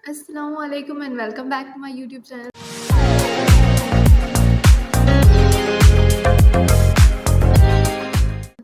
Assalamu alaikum and welcome back to my YouTube channel.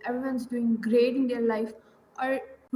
Everyone's doing great in their life. Or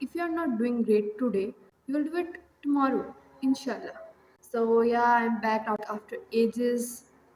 if you are not doing great today, you will do it tomorrow, inshallah. So yeah, I'm back out after ages.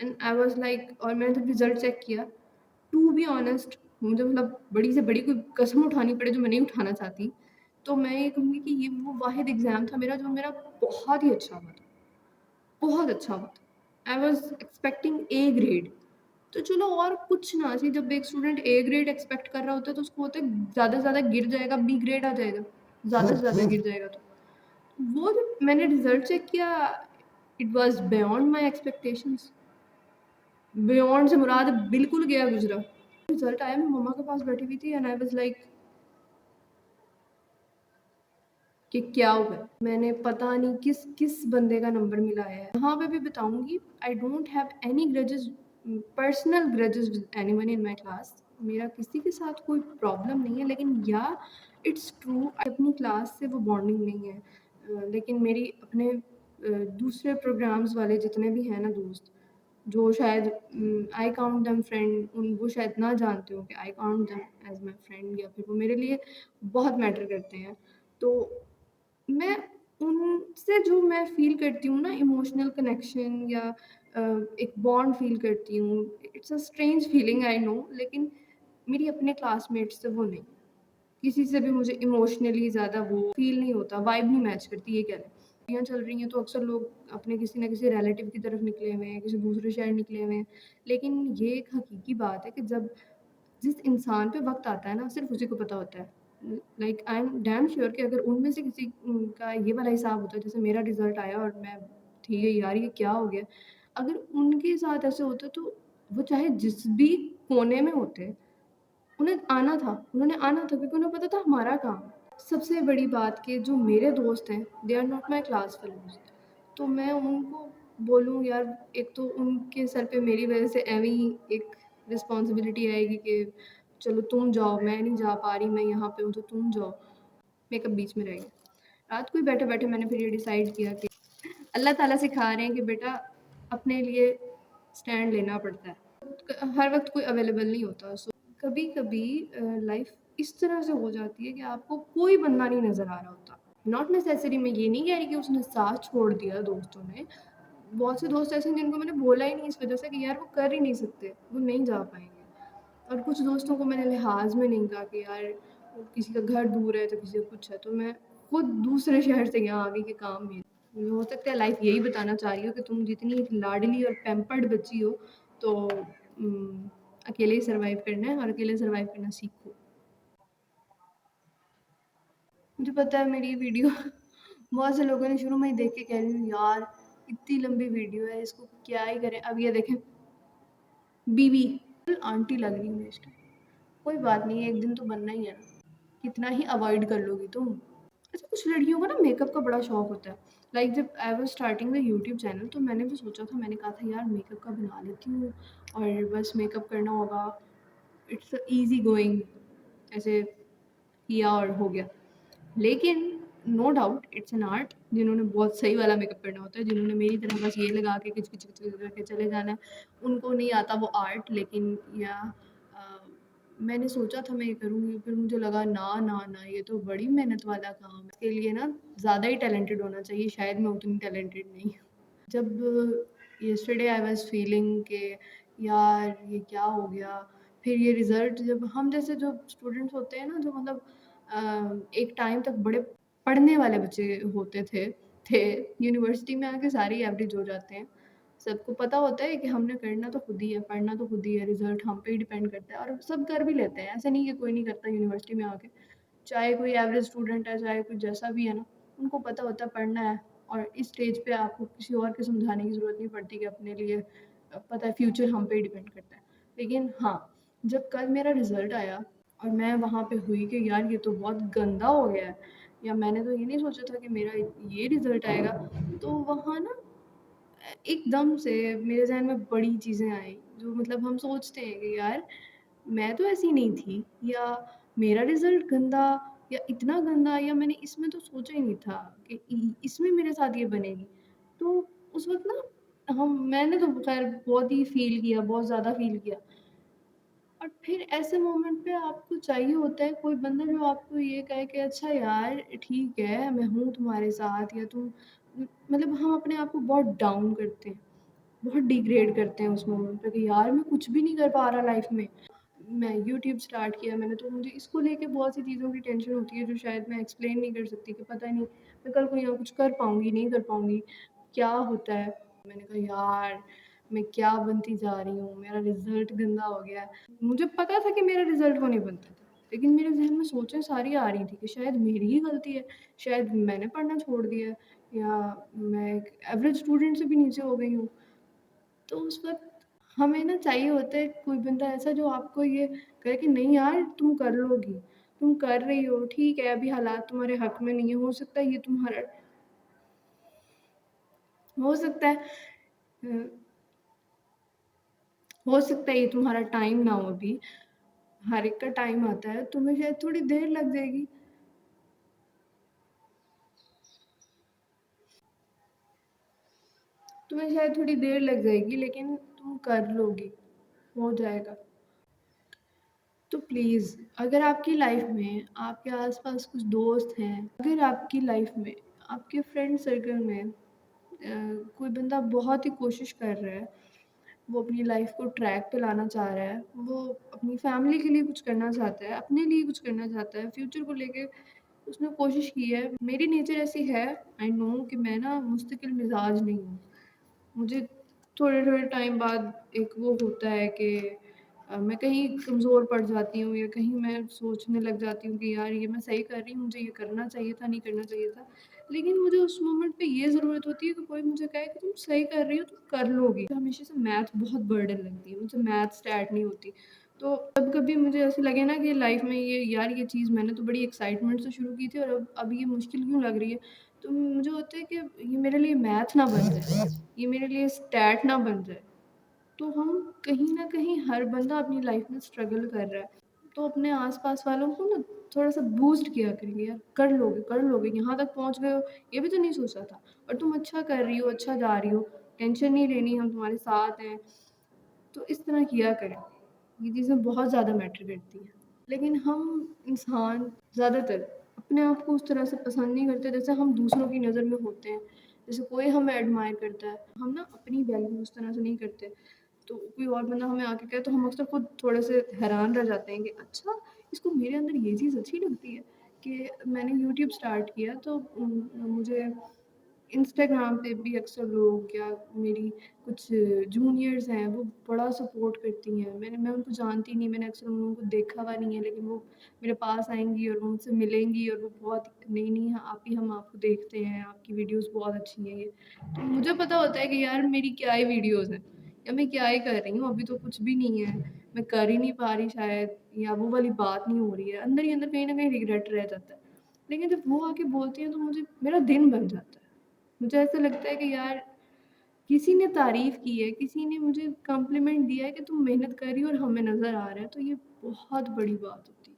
And I was like, اور میں نے جب result check کیا، to be honest مجھے مطلب بڑی سے بڑی کوئی قسم اٹھانی پڑے جو میں نہیں اٹھانا چاہتی، تو میں یہ کہوں گی کہ یہ وہ واحد ایگزام تھا میرا جو میرا بہت ہی اچھا ہوا تھا، بہت اچھا ہوا تھا. I was expecting A grade. تو چلو اور کچھ نہ سی، جب ایک اسٹوڈنٹ اے گریڈ ایکسپیکٹ کر رہا ہوتا ہے تو اس کو ہوتا ہے زیادہ سے زیادہ گر جائے گا بی گریڈ آ جائے گا، زیادہ سے زیادہ گر جائے گا. تو وہ جب میں نے رزلٹ چیک کیا، it was beyond my expectations. Beyond سے مراد بالکل گیا گزرا. رزلٹ آیا، میں مما کے پاس بیٹھی ہوئی تھی اینڈ آئی واز لائک کہ کیا ہوا ہے. میں نے پتا نہیں کس کس بندے کا نمبر ملایا ہے. یہاں پہ بھی بتاؤں گی I don't have any grudges, personal grudges with any one in my class. میرا کسی کے ساتھ کوئی پرابلم نہیں ہے، لیکن یا اٹس ٹرو اپنی کلاس سے وہ بانڈنگ نہیں ہے. لیکن میری اپنے دوسرے پروگرامز والے جتنے بھی ہیں نا دوست، جو شاید آئی کاؤنٹ دیم فرینڈ، وہ شاید نہ جانتے ہو کہ I count them as my friend, یا پھر وہ میرے لیے بہت میٹر کرتے ہیں. تو میں ان سے جو میں فیل کرتی ہوں نا ایموشنل کنیکشن یا ایک بانڈ فیل کرتی ہوں، اٹس اے اسٹرینج فیلنگ آئی نو، لیکن میری اپنے کلاس میٹس سے وہ نہیں. کسی سے بھی مجھے ایموشنلی زیادہ وہ فیل نہیں ہوتا، وائب نہیں میچ کرتی. یہ کہہ لیں چھٹیاں چل رہی ہیں تو اکثر لوگ اپنے کسی نہ کسی ریلیٹیو کی طرف نکلے ہوئے ہیں، کسی دوسرے شہر نکلے ہوئے ہیں. لیکن یہ ایک حقیقی بات ہے کہ جب جس انسان پہ وقت آتا ہے نا، صرف اسی کو پتہ ہوتا ہے. Like I am damn sure کہ اگر ان میں سے کسی کا یہ والا حساب ہوتا ہے، جیسے میرا رزلٹ آیا اور میں ٹھیک ہے یار یہ کیا ہو گیا، اگر ان کے ساتھ ایسے ہوتا تو وہ چاہے جس بھی کونے میں ہوتے، انہوں نے آنا تھا کیونکہ انہیں پتا تھا ہمارا کام. سب سے بڑی بات کہ جو میرے دوست ہیں they are not my class fellows. تو میں ان کو بولوں یار، ایک تو ان کے سر پہ میری وجہ سے ایویں ہی ایک رسپانسبلٹی آئے گی کہ چلو تم جاؤ، میں نہیں جا پا رہی، میں یہاں پہ ہوں تو تم جاؤ. میک اپ بیچ میں رہ گیا. رات کو ہی بیٹھے بیٹھے میں نے پھر یہ ڈیسائیڈ کیا کہ اللہ تعالیٰ سکھا رہے ہیں کہ بیٹا اپنے لیے اسٹینڈ لینا پڑتا ہے، ہر وقت کوئی اویلیبل نہیں ہوتا. سو کبھی کبھی لائف اس طرح سے ہو جاتی ہے کہ آپ کو کوئی بندہ نہیں نظر آ رہا ہوتا. ناٹ نیسیسری، میں یہ نہیں کہہ رہی کہ اس نے ساتھ چھوڑ دیا دوستوں نے. بہت سے دوست ایسے ہیں جن کو میں نے بولا ہی نہیں اس وجہ سے کہ یار وہ کر ہی نہیں سکتے، وہ نہیں جا پائیں گے. اور کچھ دوستوں کو میں نے لحاظ میں نہیں کہا کہ یار کسی کا گھر دور ہے تو کسی کا کچھ ہے، تو میں خود دوسرے شہر سے یہاں آ گئی کہ کام میں ہو سکتا ہے لائف یہی بتانا چاہ رہی ہو کہ تم جتنی ایک لاڈلی اور پیمپرڈ بچی ہو تو اکیلے ہی سروائیو کرنا ہے، اور اکیلے سروائیو کرنا سیکھو. مجھے پتا ہے میری یہ ویڈیو بہت سے لوگوں نے شروع میں ہی دیکھ کے کہہ رہی ہوں یار اتنی لمبی ویڈیو ہے، اس کو کیا ہی کریں. اب یہ دیکھیں بیوی آنٹی لگ رہی ہوں اس ٹائم. کوئی بات نہیں، ایک دن تو بننا ہی ہے نا، کتنا ہی اوائڈ کر لو گی تم. اچھا کچھ لڑکیوں کو نا میک اپ کا بڑا شوق ہوتا ہے. لائک جب I was starting the YouTube channel تو میں نے بھی سوچا تھا، میں نے کہا تھا یار میک اپ کا بنا لیتی ہوں اور بس میک اپ کرنا ہوگا، اٹس ایزی گوئنگ، ایسے کیا اور ہو گیا. لیکن no doubt it's an art. جنہوں نے بہت صحیح والا میک اپ کرنا ہوتا ہے، جنہوں نے میری طرح بس یہ لگا کے کچھ کچھ کچھ کر کے چلے جانا ہے، ان کو نہیں آتا وہ آرٹ. لیکن یا میں نے سوچا تھا میں یہ کروں گی، پھر مجھے لگا نہ یہ تو بڑی محنت والا کام ہے، اس کے لیے نا زیادہ ہی ٹیلنٹڈ ہونا چاہیے. شاید میں اتنی ٹیلنٹڈ نہیں ہوں. جب یسٹرڈے آئی واز فیلنگ کہ یار یہ کیا ہو گیا، پھر یہ رزلٹ جب ہم جیسے جو اسٹوڈنٹس ہوتے ہیں نا، جو مطلب ایک ٹائم تک بڑے پڑھنے والے بچے ہوتے تھے یونیورسٹی میں آ کے سارے ایوریج ہو جاتے ہیں. سب کو پتہ ہوتا ہے کہ ہم نے کرنا تو خود ہی ہے، پڑھنا تو خود ہی ہے، رزلٹ ہم پہ ہی ڈیپینڈ کرتا ہے، اور سب کر بھی لیتے ہیں. ایسا نہیں کہ کوئی نہیں کرتا یونیورسٹی میں آ کے، چاہے کوئی ایوریج اسٹوڈنٹ ہے چاہے کوئی جیسا بھی ہے نا، ان کو پتہ ہوتا ہے پڑھنا ہے. اور اس اسٹیج پہ آپ کو کسی اور کے سمجھانے کی ضرورت نہیں پڑتی کہ اپنے لیے پتہ ہے فیوچر ہم پہ ہی ڈیپینڈ کرتا ہے. لیکن ہاں جب کل میرا رزلٹ آیا اور میں وہاں پہ ہوئی کہ یار یہ تو بہت گندا ہو گیا ہے، یا میں نے تو یہ نہیں سوچا تھا کہ میرا یہ رزلٹ آئے گا، تو وہاں نا ایک دم سے میرے ذہن میں بڑی چیزیں آئیں جو مطلب ہم سوچتے ہیں کہ یار میں تو ایسی نہیں تھی، یا میرا رزلٹ گندا، یا اتنا گندا، یا میں نے اس میں تو سوچا ہی نہیں تھا کہ اس میں میرے ساتھ یہ بنے گی. تو اس وقت نا میں نے تو خیر بہت ہی فیل کیا، بہت زیادہ فیل کیا. اور پھر ایسے مومنٹ پہ آپ کو چاہیے ہوتا ہے کوئی بندہ جو آپ کو یہ کہے کہ اچھا یار ٹھیک ہے میں ہوں تمہارے ساتھ، یا تم مطلب ہم اپنے آپ کو بہت ڈاؤن کرتے ہیں. بہت ڈیگریڈ کرتے ہیں اس مومنٹ پہ کہ یار میں کچھ بھی نہیں کر پا رہا لائف میں. میں یوٹیوب اسٹارٹ کیا میں نے تو مجھے اس کو لے کے بہت سی چیزوں کی ٹینشن ہوتی ہے جو شاید میں ایکسپلین نہیں کر سکتی کہ پتہ نہیں میں کل کو یہاں کچھ کر پاؤں گی نہیں کر پاؤں گی کیا ہوتا ہے. میں نے کہا یار میں کیا بنتی جا رہی ہوں, میرا رزلٹ گندا ہو گیا ہے. مجھے پتا تھا کہ میرا رزلٹ وہ نہیں بنتا تھا لیکن میرے ذہن میں سوچیں ساری آ رہی تھی کہ شاید میری ہی غلطی ہے, شاید میں نے پڑھنا چھوڑ دیا ہے, یا میں ایک ایوریج اسٹوڈنٹ سے بھی نیچے ہو گئی ہوں. تو اس وقت ہمیں نا چاہیے ہوتا ہے کوئی بندہ ایسا جو آپ کو یہ کہے کہ نہیں یار تم کر لو گی, تم کر رہی ہو ٹھیک ہے, ابھی حالات تمہارے حق میں نہیں ہے, ہو سکتا ہے یہ تمہارا ہو سکتا ہے ہو سکتا ہے یہ تمہارا ٹائم نہ ہو ابھی. ہر ایک کا ٹائم آتا ہے, تمہیں شاید تھوڑی دیر لگ جائے گی, تمہیں شاید تھوڑی دیر لگ جائے گی لیکن تم کر لو گی, ہو جائے گا. تو پلیز اگر آپ کی لائف میں آپ کے آس پاس کچھ دوست ہیں, اگر آپ کی لائف میں آپ کے فرینڈ سرکل میں کوئی بندہ بہت ہی کوشش کر رہا ہے, وہ اپنی لائف کو ٹریک پہ لانا چاہ رہا ہے, وہ اپنی فیملی کے لیے کچھ کرنا چاہتا ہے, اپنے لیے کچھ کرنا چاہتا ہے, فیوچر کو لے کے اس نے کوشش کی ہے. میری نیچر ایسی ہے, آئی نو کہ میں نا مستقل مزاج نہیں ہوں. مجھے تھوڑے تھوڑے ٹائم بعد ایک وہ ہوتا ہے کہ میں کہیں کمزور پڑ جاتی ہوں, یا کہیں میں سوچنے لگ جاتی ہوں کہ یار یہ میں صحیح کر رہی ہوں, مجھے یہ کرنا چاہیے تھا نہیں کرنا چاہیے تھا. لیکن مجھے اس مومنٹ پہ یہ ضرورت ہوتی ہے کہ کوئی مجھے کہے کہ تم صحیح کر رہی ہو, تم کر لو گی. ہمیشہ سے میتھ بہت برڈن لگتی ہے, مجھے میتھ اسٹارٹ نہیں ہوتی. تو کبھی کبھی مجھے ایسے لگے نا کہ لائف میں یہ یار یہ چیز میں نے تو بڑی ایکسائٹمنٹ سے شروع کی تھی اور اب یہ مشکل کیوں لگ رہی ہے, تو مجھے ہوتا ہے کہ یہ میرے لیے میتھ نہ بن جائے, یہ میرے لیے اسٹیٹ نہ بن جائے. تو ہم کہیں نہ کہیں ہر بندہ اپنی لائف میں اسٹرگل کر رہا ہے, تو اپنے آس پاس والوں کو نا تھوڑا سا بوسٹ کیا کریے, یار کر لو گے, یہاں تک پہنچ گئے ہو یہ بھی تو نہیں سوچا تھا, اور تم اچھا کر رہی ہو, اچھا جا رہی ہو, ٹینشن نہیں لینی, ہم تمہارے ساتھ ہیں. تو اس طرح کیا کریں, یہ چیزیں بہت زیادہ میٹر کرتی ہیں. لیکن ہم انسان زیادہ تر اپنے آپ کو اس طرح سے پسند نہیں کرتے جیسے ہم دوسروں کی نظر میں ہوتے ہیں. جیسے کوئی ہمیں ایڈمائر کرتا ہے, ہم نا اپنی ویلیو اس طرح سے نہیں کرتے. تو کوئی اور بندہ ہمیں آ کے کہے تو ہم اکثر خود تھوڑے سے حیران رہ جاتے ہیں کہ اچھا اس کو میرے اندر یہ چیز اچھی لگتی ہے. کہ میں نے یوٹیوب اسٹارٹ کیا تو مجھے انسٹاگرام پہ بھی اکثر لوگ یا میری کچھ جونیئرز ہیں وہ بڑا سپورٹ کرتی ہیں. میں ان کو جانتی نہیں, میں نے اکثر ان لوگوں کو دیکھا ہوا نہیں ہے, لیکن وہ میرے پاس آئیں گی اور وہ مجھ سے ملیں گی, اور وہ بہت نہیں نہیں آپ ہی ہم آپ کو دیکھتے ہیں, آپ کی ویڈیوز بہت اچھی ہیں. یہ تو مجھے پتا ہوتا ہے کہ یار میری کیا ہی ویڈیوز ہیں, یا میں کیا ہی کر رہی ہوں, ابھی تو کچھ بھی نہیں ہے, میں کر ہی نہیں پا رہی شاید, یا وہ والی بات نہیں ہو رہی ہے. اندر ہی اندر کہیں نہ کہیں ریگریٹ رہ جاتا ہے. لیکن جب وہ آ کے بولتی ہیں تو مجھے میرا دن بن جاتا ہے. مجھے ایسا لگتا ہے کہ یار کسی نے تعریف کی ہے, کسی نے مجھے کمپلیمنٹ دیا ہے کہ تم محنت کر رہی ہو اور ہمیں نظر آ رہا ہے, تو یہ بہت بڑی بات ہوتی ہے.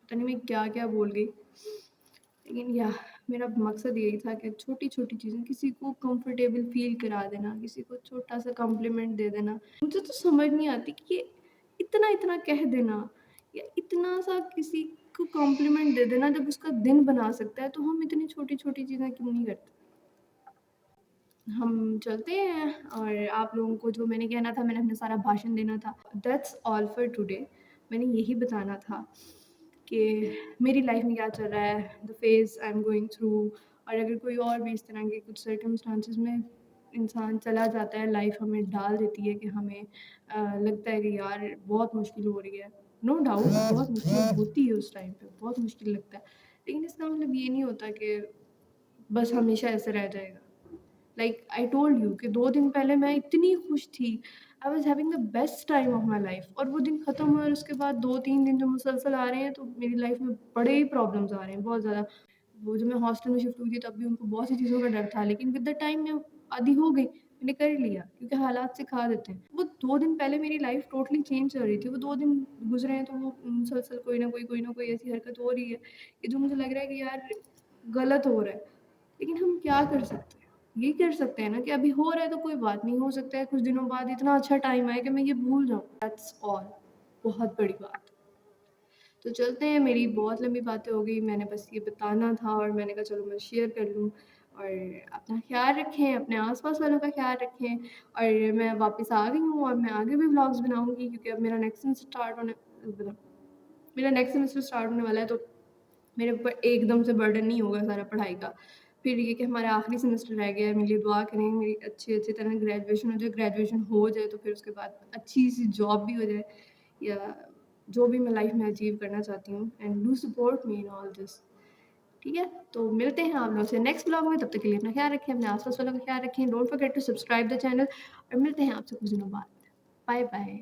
پتہ نہیں میں کیا کیا بول گئی, لیکن میرا مقصد یہی تھا کہ چھوٹی چھوٹی چیزیں کسی کو کمفرٹیبل فیل کرا دینا, کسی کو چھوٹا سا کمپلیمنٹ دے دینا. مجھے تو سمجھ نہیں آتی کہ یہ اتنا اتنا کہہ دینا یا اتنا سا کسی کو کمپلیمنٹ دے دینا جب اس کا دن بنا سکتا ہے, تو ہم اتنی چھوٹی چھوٹی چیزیں کیوں نہیں کرتے. ہم چلتے ہیں, اور آپ لوگوں کو جو میں نے کہنا تھا, میں نے اپنا سارا بھاشن دینا تھا. That's all for today. میں نے یہی بتانا تھا کہ میری لائف میں کیا چل رہا ہے, the phase I am going through. اور اگر کوئی اور بھی اس طرح کے کچھ سرکمسٹانسز میں انسان چلا جاتا ہے, لائف ہمیں ڈال دیتی ہے کہ ہمیں لگتا ہے کہ یار بہت مشکل ہو رہی ہے. نو ڈاؤٹ بہت مشکل ہوتی ہے اس ٹائم پہ, بہت مشکل لگتا ہے, لیکن اس کا مطلب یہ نہیں ہوتا کہ بس ہمیشہ ایسے رہ جائے گا. لائک آئی ٹولڈ یو کہ 2 دن پہلے میں اتنی خوش تھی, I was having the best time of my life, اور وہ دن ختم ہوئے اور اس کے بعد 2-3 دن جو مسلسل آ رہے ہیں, تو میری لائف میں بڑے ہی پرابلمس آ رہے ہیں, بہت زیادہ. وہ جو میں ہاسٹل میں شفٹ ہوئی تھی تب بھی ان کو بہت سی چیزوں کا ڈر تھا, لیکن ود دا ٹائم میں آدھی ہو گئی, میں نے کر لیا کیونکہ حالات سکھا دیتے ہیں. وہ 2 دن پہلے میری لائف ٹوٹلی چینج چل رہی تھی, وہ 2 دن گزرے ہیں تو وہ مسلسل کوئی نہ کوئی ایسی حرکت ہو رہی ہے کہ جو مجھے لگ رہا ہے کہ یار غلط ہو رہا ہے. لیکن ہم کیا کر سکتے ہیں, یہ کر سکتے ہیں نا کہ ابھی ہو رہا ہے تو کوئی بات نہیں, ہو سکتا ہے کچھ دنوں بعد اتنا اچھا ٹائم آئے کہ میں یہ بھول جاؤں. That's all. بہت بڑی بات. تو چلتے ہیں, میری بہت لمبی باتیں ہو گئی, میں نے بس یہ بتانا تھا اور میں نے کہا چلو میں شیئر کر لوں. اور اپنا خیال رکھیں، اپنے آس پاس والوں کا خیال رکھیں. اور میں واپس آ گئی ہوں اور میں آگے بھی ولاگس بناؤں گی کیونکہ اب میرا نیکسٹ سیمسٹر اسٹارٹ ہونے والا ہے. تو میرے اوپر ایک دم سے برڈن نہیں ہوگا سارا پڑھائی کا. پھر یہ کہ ہمارا آخری سیمسٹر رہ گیا ہے، میرے لیے دعا کریں میری اچھی طرح گریجویشن ہو جائے. گریجویشن ہو جائے تو پھر اس کے بعد اچھی سی جاب بھی ہو جائے، یا جو بھی میں لائف میں اچیو کرنا چاہتی ہوں. اینڈ ڈو سپورٹ می ان آل دس. ٹھیک ہے، تو ملتے ہیں آپ لوگوں سے نیکسٹ بلاگ میں. تب تک کے لیے اپنا خیال رکھیں، اپنے آس پاس والوں کا خیال رکھیں. Don't forget to subscribe the channel, اور ملتے ہیں آپ سے کچھ دنوں بعد. Bye bye.